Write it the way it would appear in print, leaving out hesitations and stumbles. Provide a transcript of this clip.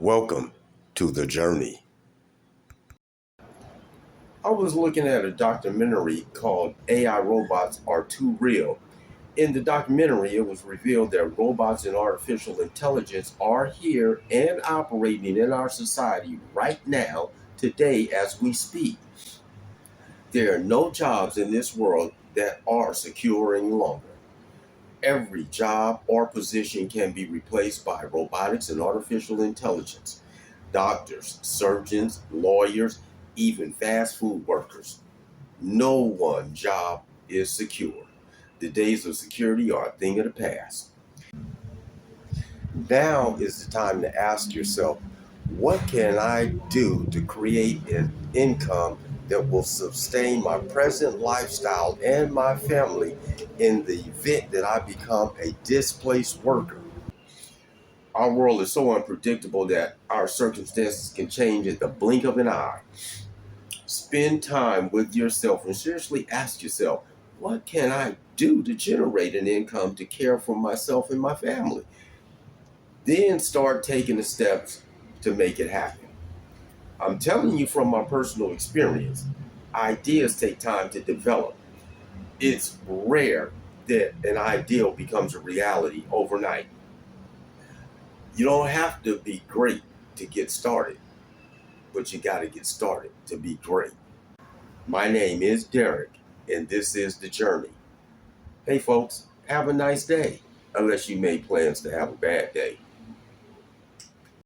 Welcome to the journey. I was looking at a documentary called AI Robots Are Too Real. In the documentary, it was revealed that robots and artificial intelligence are here and operating in our society right now, today, as we speak. There are no jobs in this world that are secure any longer. Every job or position can be replaced by robotics and artificial intelligence. Doctors, surgeons, lawyers, even fast food workers. No one job is secure. The days of security are a thing of the past. Now is the time to ask yourself, what can I do to create an income that will sustain my present lifestyle and my family in the event that I become a displaced worker? Our world is so unpredictable that our circumstances can change at the blink of an eye. Spend time with yourself and seriously ask yourself, what can I do to generate an income to care for myself and my family? Then start taking the steps to make it happen. I'm telling you from my personal experience, ideas take time to develop. It's rare that an ideal becomes a reality overnight. You don't have to be great to get started, but you got to get started to be great. My name is Derek, and this is The Journey. Hey, folks, have a nice day, unless you made plans to have a bad day.